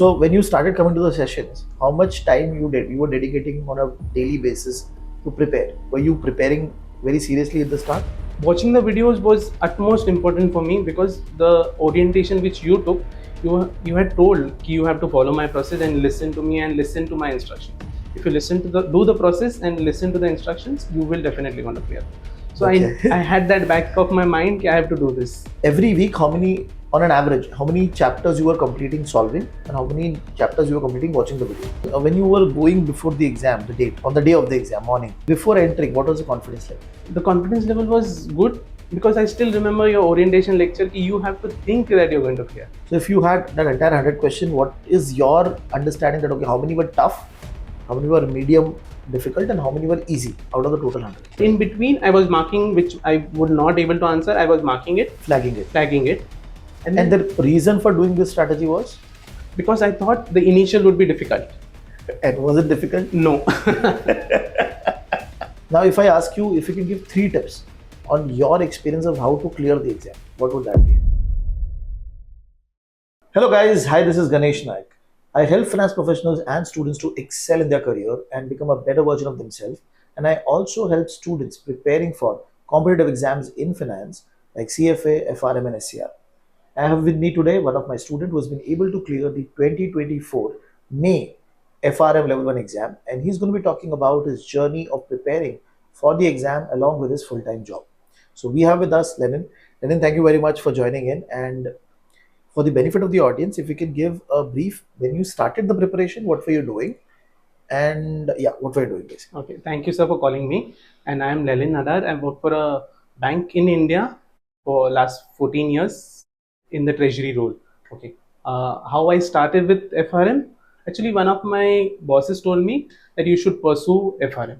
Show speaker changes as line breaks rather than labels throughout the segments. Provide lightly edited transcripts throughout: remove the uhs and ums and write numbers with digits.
So when you started coming to the sessions, how much time you were dedicating on a daily basis to prepare? Were you preparing very seriously at the start?
Watching the videos was utmost important for me because the orientation which you took, you had told कि you have to follow my process and listen to me and listen to my instructions. If you listen to do the process and listen to the instructions, you will definitely gonna clear. So
Okay.
I had that back of my mind कि I have to do this.
Every week, on an average, how many chapters you were completing solving and how many chapters you were completing watching the video? When you were going before the exam, on the day of the exam morning, before entering, what was the confidence level?
The confidence level was good because I still remember your orientation lecture कि you have to think that you're going to clear.
So if you had that entire 100 question, what is your understanding that, okay, how many were tough, how many were medium difficult and how many were easy out of the total 100?
In between, I was marking which I would not able to answer. I was marking it,
Flagging it. And the reason for doing this strategy was?
Because I thought the initial would be difficult.
And was it difficult?
No.
Now, if I ask you if you can give 3 tips on your experience of how to clear the exam, what would that be? Hello guys, hi, this is Ganesh Naik. I help finance professionals and students to excel in their career and become a better version of themselves. And I also help students preparing for competitive exams in finance like CFA, FRM and SCR. I have with me today one of my students who has been able to clear the 2024 May FRM Level 1 exam, and he's going to be talking about his journey of preparing for the exam along with his full-time job. So we have with us Lenin. Lenin, thank you very much for joining in, and for the benefit of the audience, if you can give a brief, when you started the preparation, what were you doing? And yeah, what were you doing basically?
Okay, thank you sir for calling me. And I am Lelin Nadar. I work for a bank in India for last 14 years in the treasury role. Okay. How I started with FRM? Actually, one of my bosses told me that you should pursue FRM.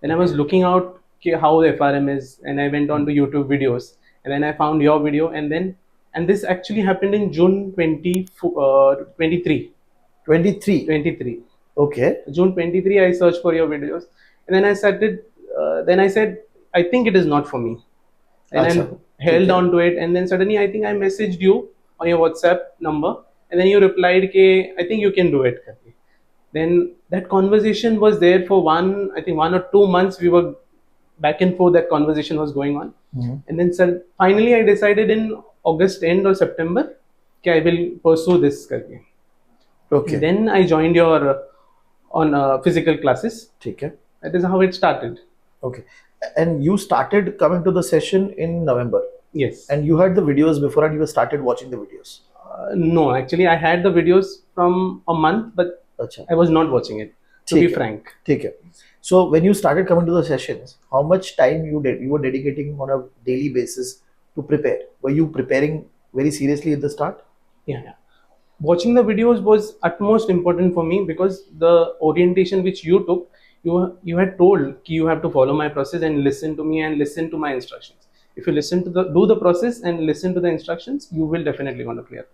And I was looking out how the FRM is, and I went on to YouTube videos, and then I found your video, and this actually happened in June 23.
23. Okay.
June 23, I searched for your videos, and then I started. Then I said, I think it is not for me, and
Achha.
I held on to it. And then suddenly, I think I messaged you on your WhatsApp number, and then you replied, "Ke I think you can do it." Then that conversation was there for 1 or 2 months. We were back and forth. That conversation was going on, and then finally, I decided in August end or September, I will pursue this.
Okay.
Then I joined your on physical classes.
Okay.
That is how it started.
Okay. And you started coming to the session in November.
Yes.
And you had the videos before and you started watching the videos.
No, actually, I had the videos from a month, but
Achha.
I was not watching it. To be frank.
Okay. So when you started coming to the sessions, how much time you were dedicating on a daily basis to prepare? Were you preparing very seriously at the start?
Yeah. Watching the videos was utmost important for me because the orientation which you took, you had told कि you have to follow my process and listen to me and listen to my instructions. If you listen to do the process and listen to the instructions, you will definitely gonna clear.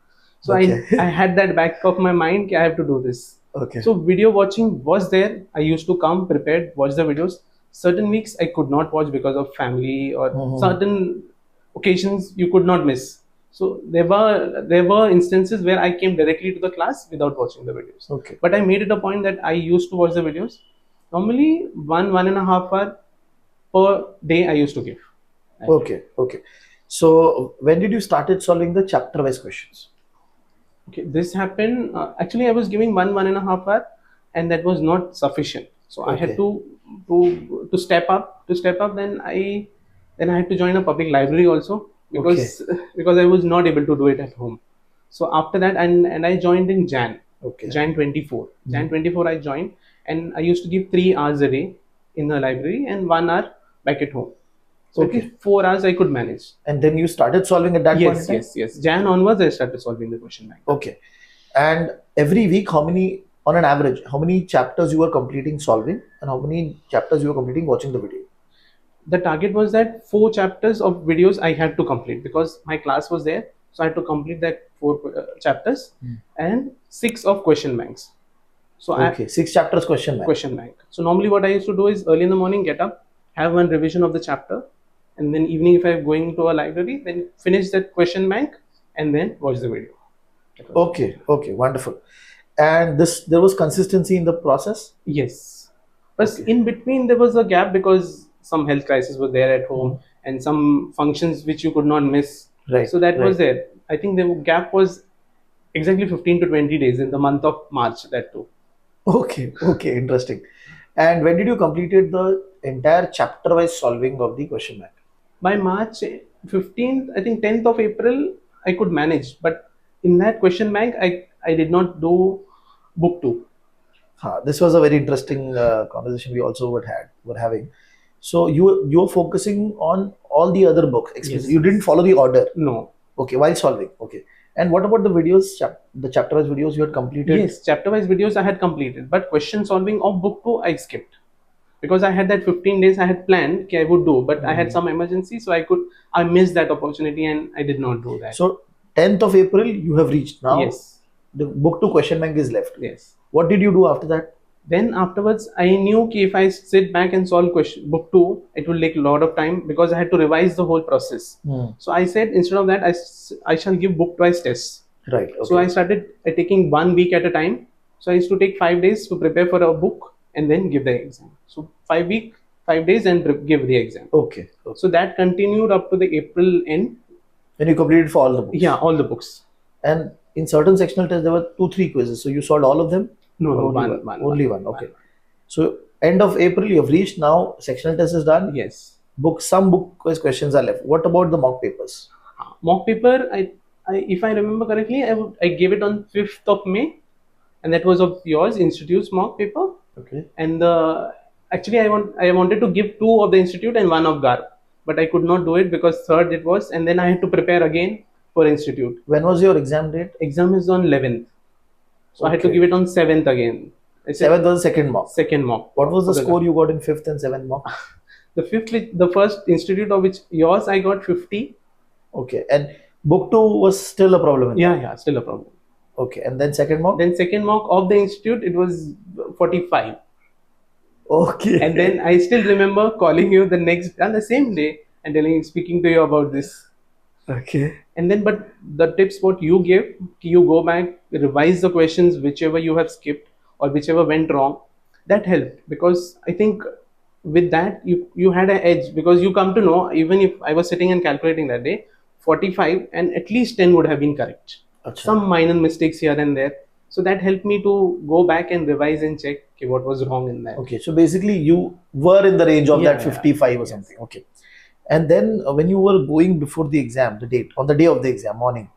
So
Okay.
I had that back of my mind कि I have to do this.
Okay.
So video watching was there. I used to come prepared, watch the videos. Certain weeks I could not watch because of family or certain occasions you could not miss. So there were instances where I came directly to the class without watching the videos.
Okay.
But I made it a point that I used to watch the videos. Normally 1.5 hour per day I used to give.
Okay. So when did you started solving the chapter wise questions?
Okay, this happened. Actually, I was giving 1.5 hour, and that was not sufficient. So I had to step up. Then I had to join a public library also because I was not able to do it at home. So after that, and I joined in Jan.
Okay.
Jan 24. Jan 24 I joined, and I used to give 3 hours a day in the library and 1 hour back at home. So at least 4 hours I could manage.
And then you started solving at that point?
Yes. Jan onwards I started solving the question bank.
Okay. And every week, on an average, how many chapters you were completing solving and how many chapters you were completing watching the video?
The target was that 4 chapters of videos I had to complete because my class was there. So I had to complete that 4 chapters and 6 of question banks. So
6 chapters question bank.
So normally what I used to do is early in the morning, get up, have one revision of the chapter, and then evening if I'm going to a library, then finish that question bank and then watch the video.
Okay, wonderful. And there was consistency in the process.
Yes. But
Okay.
in between, there was a gap because some health crisis was there at home and some functions which you could not miss.
Right,
So that was
right.
there. I think the gap was exactly 15 to 20 days in the month of March, that too.
Okay, okay, interesting. And when did you completed the entire chapter-wise solving of the question bank?
By March 15th, I think 10th of April, I could manage. But in that question bank, I did not do book two.
This was a very interesting conversation we also were having. So you're focusing on all the other books.
Yes.
You didn't follow the order.
No.
Okay, while solving. Okay. And what about the videos, the chapter-wise videos you had completed?
Yes, chapter wise videos I had completed, but question solving of book two I skipped because I had that 15 days I had planned okay, I would do, but I had some emergency, so I missed that opportunity and I did not do that.
So 10th of April you have reached. Now
yes,
the book two question bank is left.
yes.
What did you do after that?
Then afterwards, I knew कि if I sit back and solve question book two, it will take a lot of time because I had to revise the whole process. So I said instead of that, I shall give book twice tests.
Right. Okay.
So I started taking 1 week at a time. So I used to take 5 days to prepare for a book and then give the exam. So 5 days and give the exam.
Okay.
So that continued up to the April end.
Then you completed for all the books.
Yeah, all the books.
And in certain sectional tests there were 2-3 quizzes. So you solved all of them?
No,
Or only one. Okay. So end of April you have reached. Now sectional test is done.
Yes.
Some book quiz questions are left. What about the mock papers?
Mock paper, if I remember correctly, I gave it on 5th of May, and that was of yours, Institute's mock paper.
Okay.
And actually, I wanted to give 2 of the Institute and 1 of GAR, but I could not do it because third it was, and then I had to prepare again for Institute.
When was your exam date?
Exam is on 11th, so I had to
Okay.
give it on 7th again. I said
7th was the second mock.
second mock.
What was the
Okay.
score you got in 5th and 7th mock?
The fifth, the first Institute of which yours, I got 50.
Okay. And book 2 was still a problem.
Yeah, still a problem.
Okay. And then second mock?
Then second mock of the Institute, it was 45.
Okay.
And then I still remember calling you the same day and speaking to you about this.
Okay.
And then, but the tips what you gave, you go back, revise the questions, whichever you have skipped or whichever went wrong, that helped because I think with that you had an edge because you come to know even if I was sitting and calculating that day, 45 and at least 10 would have been correct.
Acha.
Some minor mistakes here and there. So that helped me to go back and revise and check okay, what was wrong in that.
Okay. So basically you were in the range of
Yeah,
that 55 or something. Okay. And then when you were going before the exam, on the day of the exam, morning,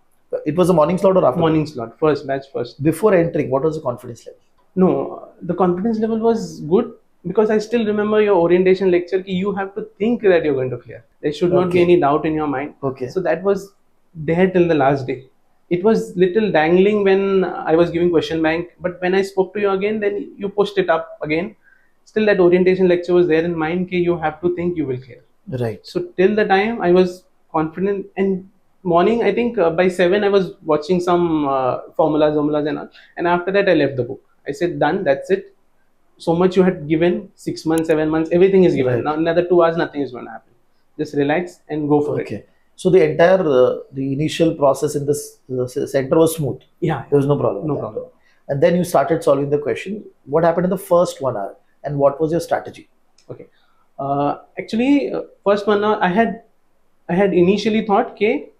it was a morning slot or after?
Morning slot, first batch first.
Before entering, what was the confidence level?
No, the confidence level was good because I still remember your orientation lecture. Ki you have to think that you're going to clear. There should not be
Okay.
any doubt in your mind.
Okay.
So that was there till the last day. It was little dangling when I was giving question bank, but when I spoke to you again, then you pushed it up again. Still, that orientation lecture was there in mind. Ki you have to think you will clear.
Right.
So till the time I was confident, and morning I think by 7 I was watching some formulas and all, and after that I left the book. I said done, that's it. So much you had given, 6 months, 7 months, everything is given.
Right.
Now another 2 hours, nothing is going to happen. Just relax and go for it.
Okay. So the entire the initial process in this center was smooth.
Yeah,
There was no problem.
no
with that.
problem.
And then you started solving the question. What happened in the first 1 hour? And what was your strategy?
Okay. Actually, first 1 hour I had initially thought okay,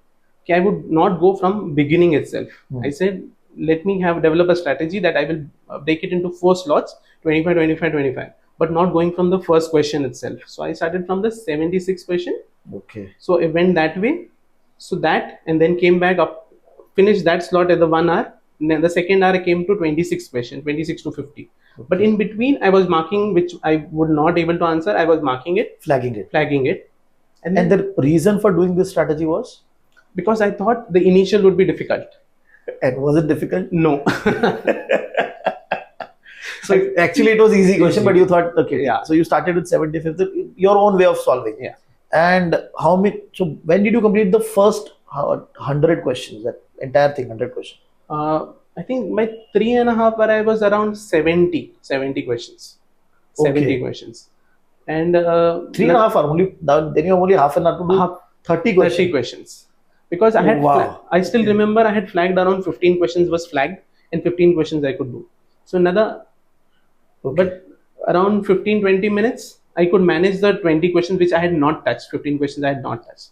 I would not go from beginning itself. I said let me develop a strategy that I will break it into 4 slots, 25, 25, 25, but not going from the first question itself. So I started from the 76 question.
Okay.
So it went that way. So that, and then came back up, finished that slot at the 1 hour. And then the second hour I came to 26 question, 26 to 50. But in between I was marking which I would not able to answer. I was marking it,
Flagging it.
flagging it. And then
And the reason for doing this strategy was?
because I thought the initial would be difficult.
And was it difficult?
No.
So actually it was easy question,
Easy.
but you thought, okay.
Yeah.
So you started with 75th, your own way of solving.
Yeah.
And so when did you complete the first 100 questions, that entire thing, 100 questions?
I think by 3.5 hour I was around 70 questions. 70
Okay.
questions. And
3.5 hours, then you have only half an hour to do
Half-
30
30
questions.
questions. Because I had,
Wow.
I still
Okay.
remember I had flagged around 15 questions was flagged, and 15 questions I could do. So another,
Okay.
but around 15-20 minutes, I could manage the 20 questions which I had not touched, 15 questions I had not touched.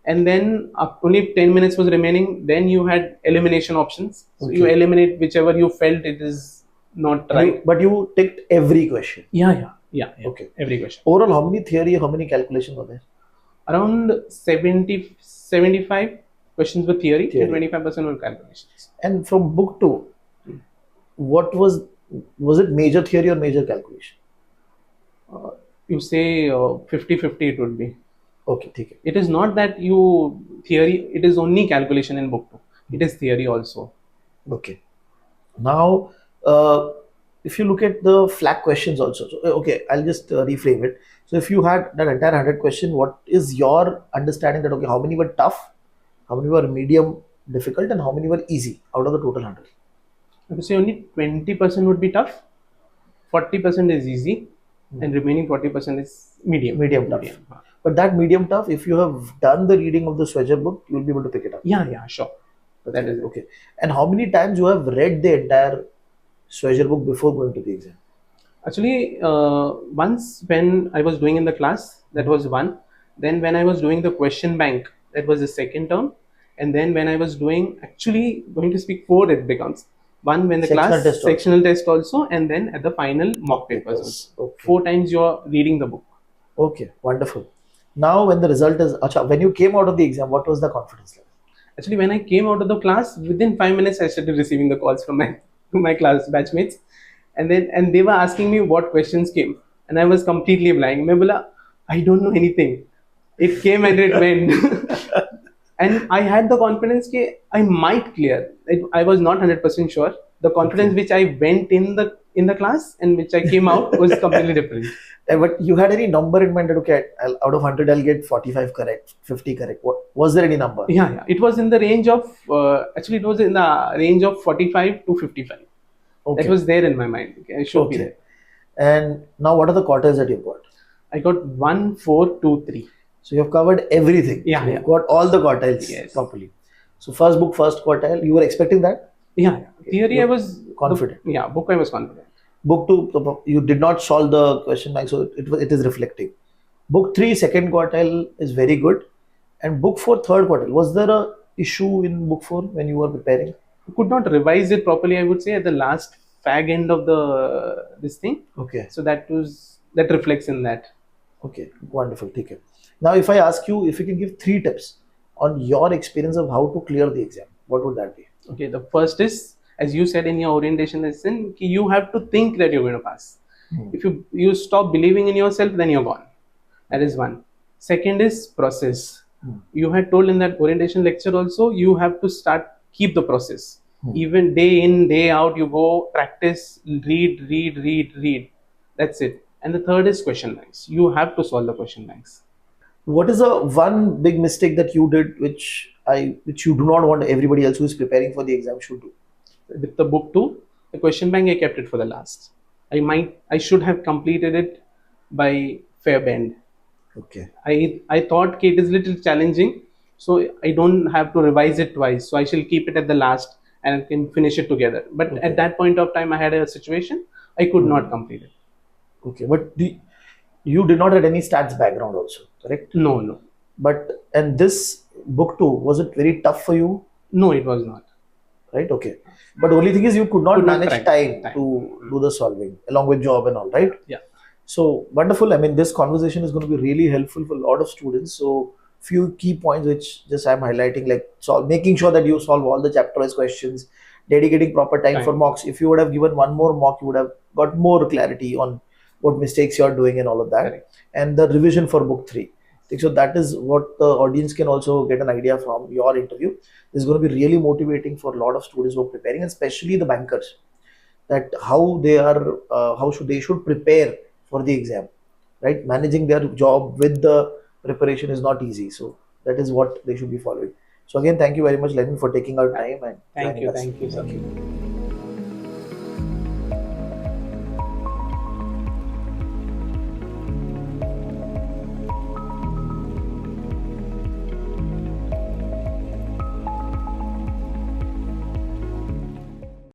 And then only 10 minutes was remaining. Then you had elimination options. So you
Okay.
eliminate whichever you felt it is not right.
But you ticked every question.
Yeah.
Okay.
Every question.
Overall, how many theory, how many calculations were there?
Around 75 questions were theory,
Theory.
and 25% were calculations.
And from book 2, what was it major theory or major calculation?
You say 50-50 it would be.
Okay, ठीक है.
It is not that you theory, it is only calculation in book 2. It is theory also.
Okay. Now, if you look at the flag questions also, so, okay, I'll just reframe it. So, if you had that entire 100 question, what is your understanding that, okay, how many were tough, how many were medium difficult, and how many were easy out of the total 100?
I would say only 20% would be tough, 40% is easy, and remaining 40% is medium.
Medium tough. But that medium tough, if you have done the reading of the Swedger book, you will be able to pick it up.
Yeah, sure. So that is
okay. And how many times you have read the entire Swedger book before going to the exam?
Actually, once when I was doing in the class, that was one. Then when I was doing the question bank, that was the second term. And then when I was doing, actually going to speak 4, it becomes one when the
Sectional
class
test
sectional test also, and then at the final mock papers also.
Okay.
4 times you are reading the book.
Okay, wonderful. Now, when the result is, when you came out of the exam, what was the confidence level?
Actually, when I came out of the class, within 5 minutes, I started receiving the calls from my class batchmates, and they were asking me what questions came, and I was completely blank. मैं बोला, I don't know anything. It came and it went, and I had the confidence that I might clear. I was not 100% sure. The confidence which I went in the class and which I came out was completely different.
But you had any number in mind that, okay, out of 100, I'll get 45 correct, 50 correct. Was there any number?
Yeah. It was in the range of, actually, it was in the range of 45 to 55. Okay. That was there in my mind. Okay, it should be there.
And now, what are the quartiles that you've got?
I got 1, 4, 2, 3.
So, you've covered everything.
Yeah.
You've got all the quartiles properly. So, first book, first quartile, you were expecting that?
Yeah. Theory, I was
confident.
Book I was confident.
Book 2, you did not solve the question bank, so it is reflecting. Book 3, second quartile is very good. And book 4, third quartile, was there a issue in book 4 when you were preparing?
I could not revise it properly, I would say, at the last fag end of this thing.
Okay.
So that reflects in that.
Okay, wonderful. Okay. Now, if I ask you, if you can give 3 tips on your experience of how to clear the exam, what would that be?
Okay, the first is, as you said in your orientation lesson, you have to think that you're going to pass. If you stop believing in yourself, then you're gone. That is one. Second is process. You had told in that orientation lecture also, you have to keep the process. Even day in, day out, you go practice, read. That's it. And the third is question banks. You have to solve the question banks.
What is the one big mistake that you did which you do not want everybody else who is preparing for the exam should do?
With the book 2, the question bank, I kept it for the last. I should have completed it by fair bend.
Okay.
I thought it is a little challenging, so I don't have to revise it twice. So I shall keep it at the last and I can finish it together. But at that point of time, I had a situation I could not complete it.
Okay, but you did not have any stats background also, correct?
No.
But and this book 2, was it very tough for you?
No, it was not.
Right. Okay. But only thing is you could not manage time to do the solving along with job and all, right?
Yeah.
So wonderful. I mean, this conversation is going to be really helpful for a lot of students. So few key points which just I'm highlighting, like making sure that you solve all the chapter-wise questions, dedicating proper time for mocks. If you would have given one more mock, you would have got more clarity on what mistakes you're doing and all of that.
Correct.
And the revision for book 3. So that is what the audience can also get an idea from your interview. This is going to be really motivating for a lot of students who are preparing, and especially the bankers, that how they should prepare for the exam, right? Managing their job with the preparation is not easy. So that is what they should be following. So again, thank you very much, Lennon, for taking our time and
thank you, sir.